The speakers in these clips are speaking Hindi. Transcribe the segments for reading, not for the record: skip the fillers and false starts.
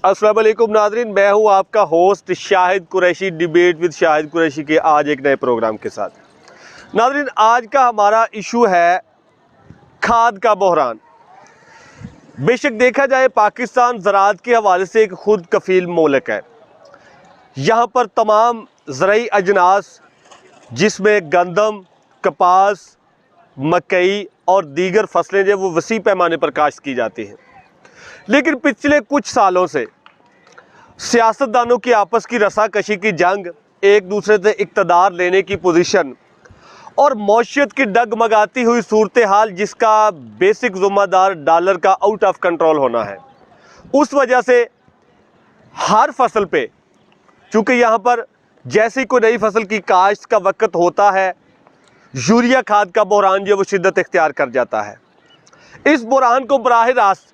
अस्सलाम वालेकुम नाज़रीन, मैं हूं आपका host Shahid Qureshi, debate with Shahid Qureshi के आज एक नए प्रोग्राम के साथ। नाज़रीन, आज का हमारा इशू है खाद का बहरान। बेशक देखा जाए पाकिस्तान ज़राअत के हवाले से एक खुद कफील मुल्क है। यहाँ पर तमाम ज़रई अजनास जिसमें गंदम, कपास, मकई और दीगर फसलें जो वो वसी पैमाने पर काश्त की जाती हैं। लेकिन पिछले कुछ सालों से सियासतदानों की आपस की रसाकशी की जंग, एक दूसरे से इक़्तिदार लेने की पोजीशन और मौशियत की डगमगाती हुई सूरत हाल जिसका बेसिक ज़िम्मेदार डॉलर का आउट ऑफ कंट्रोल होना है, उस वजह से हर फसल पे, चूँकि यहाँ पर जैसी कोई नई फसल की काश्त का वक्त होता है, यूरिया खाद का बहरान जो वो शिद्दत इख्तियार कर जाता है। इस बहरान को बराह रास्त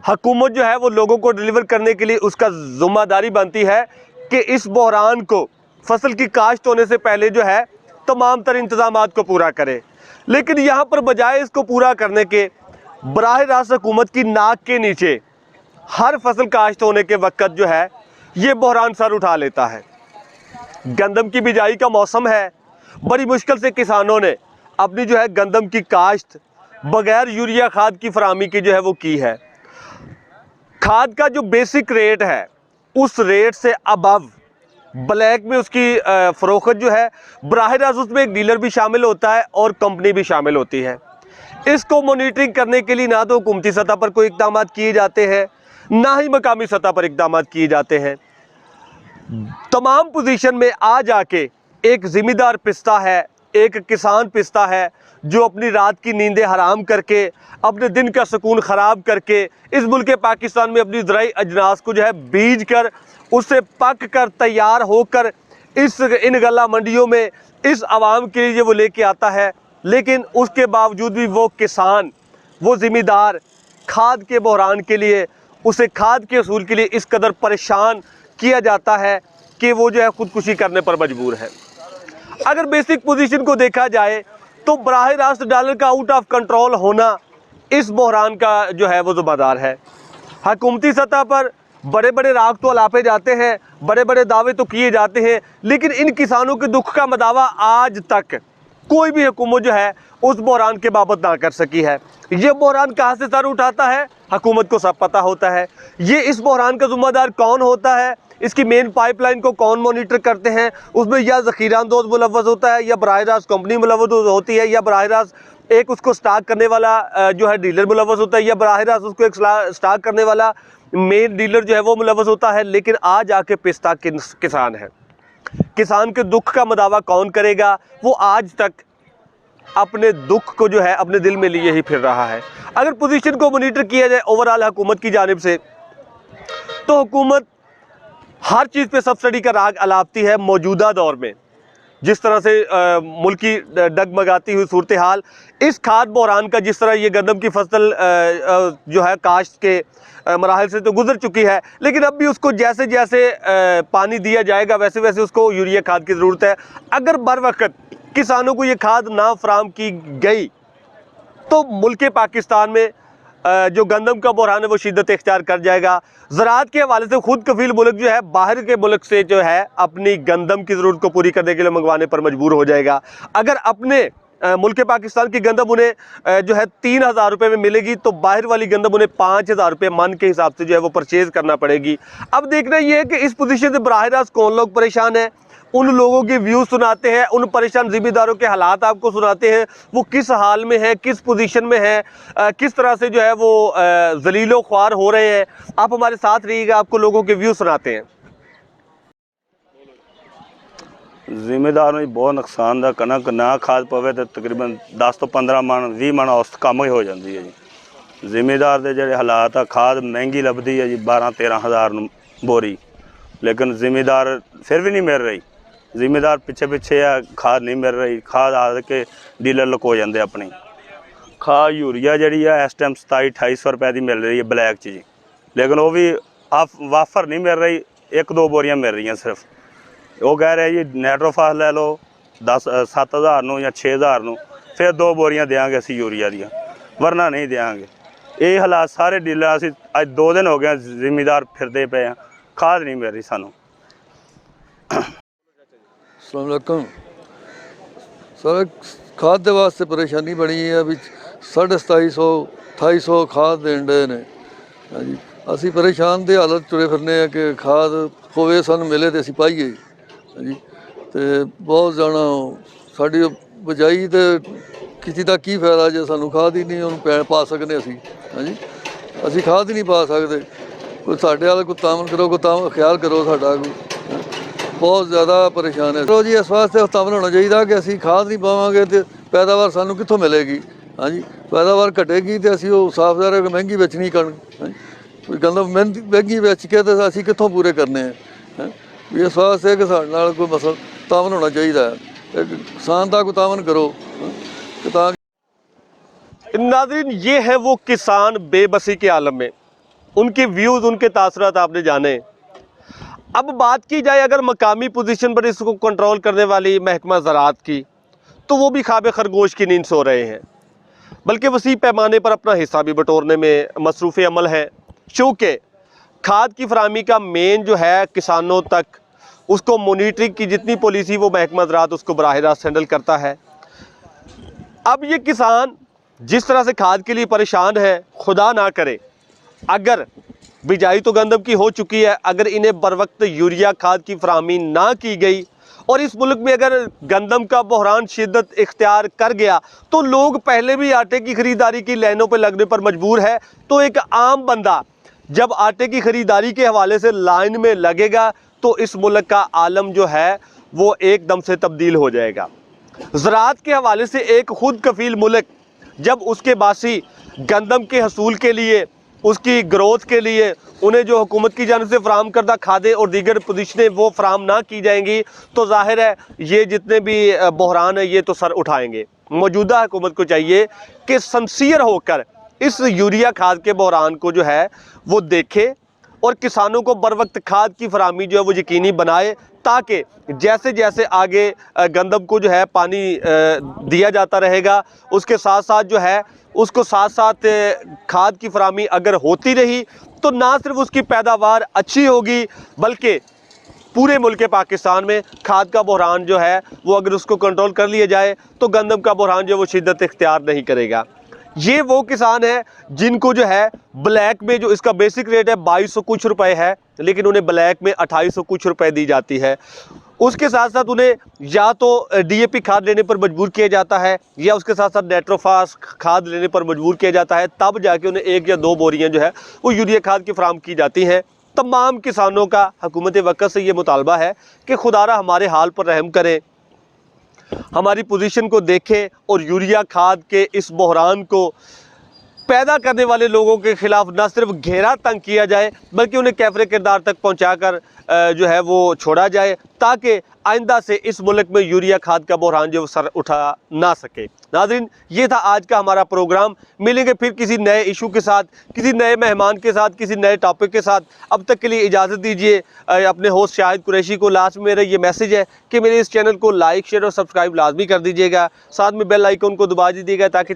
हुकूमत जो है वो लोगों को डिलीवर करने के लिए उसका ज़िम्मेदारी बनती है कि इस बहरान को फसल की काश्त होने से पहले जो है तमाम तर इंतज़ामात को पूरा करे। लेकिन यहाँ पर बजाय इसको पूरा करने के बराह रास्त हुकूमत की नाक के नीचे हर फसल काश्त होने के वक्त जो है ये बहरान सर उठा लेता है। गंदम की बिजाई का मौसम है, बड़ी मुश्किल से किसानों ने अपनी जो है गंदम की काश्त बग़ैर यूरिया खाद की फराहमी की जो है वो की है। खाद का जो बेसिक रेट है उस रेट से अबव ब्लैक में उसकी फ़रोख्त जो है बराह रास्त उसमें एक डीलर भी शामिल होता है और कंपनी भी शामिल होती है। इसको मॉनिटरिंग करने के लिए ना तो हुकूमती सतह पर कोई इक़दाम किए जाते हैं, ना ही मकामी सतह पर इक़दाम किए जाते हैं। तमाम पोजीशन में आ जाके एक ज़िम्मेदार पिस्ता है, एक किसान पिस्ता है जो अपनी रात की नींदें हराम करके, अपने दिन का सुकून ख़राब करके इस मुल्क पाकिस्तान में अपनी ज़राई अजनास को जो है बीज कर, उससे पक कर तैयार होकर इन गला मंडियों में इस आवाम के लिए वो लेके आता है। लेकिन उसके बावजूद भी वो किसान, वो ज़िम्मेदार खाद के बहरान के लिए, उसे खाद के असूल के लिए इस कदर परेशान किया जाता है कि वो जो है ख़ुदकुशी करने पर मजबूर है। अगर बेसिक पोजीशन को देखा जाए तो बराह रास्त डॉलर का आउट ऑफ कंट्रोल होना इस बहरान का जो है वो ज़िम्मेदार है। हुकूमती सतह पर बड़े बड़े राग तो अलापे जाते हैं, बड़े बड़े दावे तो किए जाते हैं, लेकिन इन किसानों के दुख का मदावा आज तक कोई भी हुकूमत जो है उस बहरान के बाबत ना कर सकी है। ये बहरान कहाँ से सर उठाता है हुकूमत को सब पता होता है। ये इस बहरान का ज़िम्मेदार कौन होता है, इसकी मेन पाइपलाइन को कौन मॉनिटर करते हैं, उसमें या ज़ख़ीरा अंदोज़ मुलव्वस होता है, या बराह रास्त कंपनी मुलव्वस होती है, या बराह रास्त एक उसको स्टॉक करने वाला जो है डीलर मुलव्वस होता है, या बराह रास्त उसको एक स्टॉक करने वाला मेन डीलर जो है वो मुलव्वस होता है। लेकिन आज आके पिस्ता किसान है। किसान के दुख का मदावा कौन करेगा? वो आज तक अपने दुख को जो है अपने दिल में लिए ही फिर रहा है। अगर पोजीशन को मॉनिटर किया जाए ओवरऑल हुकूमत की जानिब से, तो हुकूमत हर चीज़ पे सब्सिडी का राग अलापती है। मौजूदा दौर में जिस तरह से मुल्क की डगमगाती हुई सूरत हाल, इस खाद बहरान का जिस तरह ये गंदम की फसल जो है काश्त के मराहल से तो गुजर चुकी है, लेकिन अब भी उसको जैसे जैसे पानी दिया जाएगा वैसे वैसे उसको यूरिया खाद की ज़रूरत है। अगर बर वक्त किसानों को ये खाद ना फराहम की गई तो मुल्क पाकिस्तान में जो गंदम का बहरान है वो शिद्दत इख्तियार कर जाएगा। ज़राअत के हवाले से खुद कफील मुल्क जो है बाहर के मुल्क से जो है अपनी गंदम की ज़रूरत को पूरी करने के लिए मंगवाने पर मजबूर हो जाएगा। अगर अपने मुल्क पाकिस्तान की गंदम उन्हें जो है 3000 रुपये में मिलेगी तो बाहर वाली गंदम उन्हें 5000 रुपये मन के हिसाब से जो है वो परचेज़ करना पड़ेगी। अब देखना ये है कि इस पोजीशन से बराह रास्त कौन लोग परेशान हैं, उन लोगों के व्यू सुनाते हैं, उन परेशान ज़िम्मेदारों के हालात आपको सुनाते हैं, वो किस हाल में है, किस पोजीशन में है, किस तरह से जो है वो ज़लीलो ख्वार हो रहे हैं। आप हमारे साथ रहिएगा, आपको लोगों के व्यू सुनाते हैं। ਜ਼ਿਮੀਦਾਰ ਨੂੰ बहुत नुकसान ਦਾ कनक ना खाद पवे तो तकरीबन 10 ਤੋਂ 15 ਮਣ 20 ਮਣ औसत कम ही हो जाती है जी। ਜ਼ਿਮੀਦਾਰ ਦੇ ਜਿਹੜੇ ਹਾਲਾਤ ਆ, ਖਾਦ ਮਹਿੰਗੀ ਲੱਭਦੀ ਹੈ ਜੀ 12-13 ਹਜ਼ਾਰ ਨੂੰ ਬੋਰੀ, लेकिन ਜ਼ਿਮੀਦਾਰ फिर भी नहीं मिल रही। ਜ਼ਿਮੀਦਾਰ ਪਿੱਛੇ ਪਿੱਛੇ ਆ, खाद नहीं मिल रही। खाद आ के डीलर लुको जाते अपनी। खाद यूरिया जी इस टाइम 2700-2800 रुपए की मिल रही है ब्लैक च जी, लेकिन वो भी वाफर नहीं मिल रही, 1-2 बोरियां मिल रही सिर्फ। वो कह रहे जी नाइट्रोफास ले लो 7,000 या 6,000 फिर 2 बोरियां देंगे असी यूरिया दियाँ, वरना नहीं देंगे। ਇਹ ਹਾਲਾਤ ਸਾਰੇ ਡੀਲਰ ਅਸੀਂ ਅੱਜ 2 दिन ਹੋ ਗਏ ਜ਼ਿਮੀਦਾਰ ਫਿਰਦੇ ਪਏ ਆ, ਖਾਦ ਨਹੀਂ ਮਿਲ ਰਹੀ ਸਾਨੂੰ। अस्सलाम वालेकुम सर, खाद के वास्ते परेशानी बनी है भी 2750 2800 खाद देन डे ने। हाँ जी, असी परेशान की हालत तुरे फिरने कि खाद होवे सानू मिले तो असी पाइए। हाँ जी, तो बहुत जाना साड़ी बजाई तो किसी का की फायदा जो सानू खाद ही नहीं उन्होंने पा सकते असी। हाँ जी, असी खाद ही नहीं पा सकते। कोई साढ़े वाल कोई तामन करो, कोई ख्याल करो साडा बहुत ज़्यादा परेशान है। चलो जी, इस वास्ते तामन होना चाहिए कि असी खाद नहीं पावांगे तो पैदावार सानू कित्थों मिलेगी। हाँ जी, पैदावार घटेगी तो असी साफ ज़ाहिर महंगी बेचनी कणक। हाँ जी, गंदम महंगी बेच के तो असी कित्थों पूरे करने हैं। इस वास्ते कि साडे नाल कोई मसला तामन होना चाहिए, किसान का कोई तामन करो। नाज़रीन, ये है वो किसान बेबसी के आलम में, उनके व्यूज़, उनके तासरात आपने जाने। अब बात की जाए अगर मकामी पोजीशन पर इसको कंट्रोल करने वाली महकमा ज़राअत की, तो वो भी ख्वाब खरगोश की नींद सो रहे हैं, बल्कि वसी पैमाने पर अपना हिस्सा भी बटोरने में मसरूफ़ अमल है। चूँकि खाद की फराहमी का मेन जो है किसानों तक उसको मोनिटरिंग की जितनी पॉलिसी वो महकमा ज़राअत उसको बराह रास्त हैंडल करता है। अब ये किसान जिस तरह से खाद के लिए परेशान है, खुदा ना करे अगर बिजाई तो गंदम की हो चुकी है, अगर इन्हें बर वक्त यूरिया खाद की फराहमी ना की गई और इस मुल्क में अगर गंदम का बहरान शिद्दत इख्तियार कर गया तो लोग पहले भी आटे की ख़रीदारी की लाइनों पर लगने पर मजबूर है। तो एक आम बंदा जब आटे की ख़रीदारी के हवाले से लाइन में लगेगा तो इस मुल्क का आलम जो है वो एकदम से तब्दील हो जाएगा। ज़राअत के हवाले से एक खुद कफील मुल्क जब उसके बासी गंदम के हसूल के लिए, उसकी ग्रोथ के लिए उन्हें जो हुकूमत की जानिब से फ़राहम करदा खादे और दीगर पोजीशनें वो फ़राहम ना की जाएंगी तो ज़ाहिर है ये जितने भी बहरान है ये तो सर उठाएंगे। मौजूदा हुकूमत को चाहिए कि सिंसियर होकर इस यूरिया खाद के बहरान को जो है वो देखे और किसानों को बर वक्त खाद की फराहमी जो है वो यकीनी बनाए, ताकि जैसे जैसे आगे गंदम को जो है पानी दिया जाता रहेगा उसके साथ साथ जो है उसको साथ साथ खाद की फराहमी अगर होती रही तो ना सिर्फ उसकी पैदावार अच्छी होगी बल्कि पूरे मुल्क पाकिस्तान में खाद का बहरान जो है वो अगर उसको कंट्रोल कर लिया जाए तो गंदम का बहरान जो है वो शिद्दत इख्तियार नहीं करेगा। ये वो किसान है जिनको जो है ब्लैक में जो इसका बेसिक रेट है 2200 कुछ रुपए है, लेकिन उन्हें ब्लैक में 2800 कुछ रुपए दी जाती है। उसके साथ साथ उन्हें या तो डीएपी खाद लेने पर मजबूर किया जाता है या उसके साथ साथ नाइट्रोफास खाद लेने पर मजबूर किया जाता है, तब जाके उन्हें 1 या 2 बोरियां जो है वो यूरिया खाद की फराहम की जाती हैं। तमाम किसानों का हुकूमत वक्त से ये मुतालबा है कि खुदारा हमारे हाल पर रहम करें, हमारी पोजीशन को देखें और यूरिया खाद के इस बहरान को पैदा करने वाले लोगों के ख़िलाफ़ न सिर्फ घेरा तंग किया जाए बल्कि उन्हें कैफरे किरदार तक पहुँचाकर जो है वो छोड़ा जाए, ताकि आइंदा से इस मुल्क में यूरिया खाद का बहरान जो सर उठा ना सके। नाज़रीन, ये था आज का हमारा प्रोग्राम। मिलेंगे फिर किसी नए इशू के साथ, किसी नए मेहमान के साथ, किसी नए टॉपिक के साथ। अब तक के लिए इजाज़त दीजिए। अपने होस्ट शाहिद कुरैशी को लास्ट में मेरा ये मैसेज है कि मेरे इस चैनल को लाइक, शेयर और सब्सक्राइब लाजमी कर दीजिएगा। साथ में बेल आइकन को दबा दीजिएगा ताकि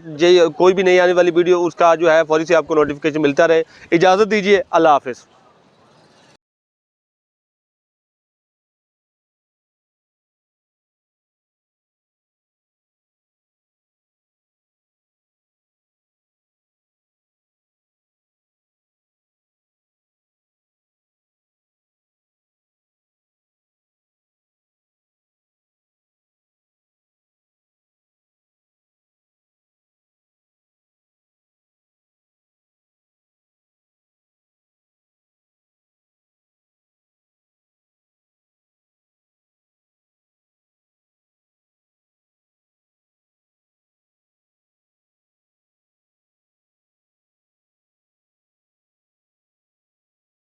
कोई भी नई आने वाली वीडियो उसका जो है फौरी से आपको नोटिफिकेशन मिलता रहे। इजाज़त दीजिए, अल्लाह हाफ़िज़।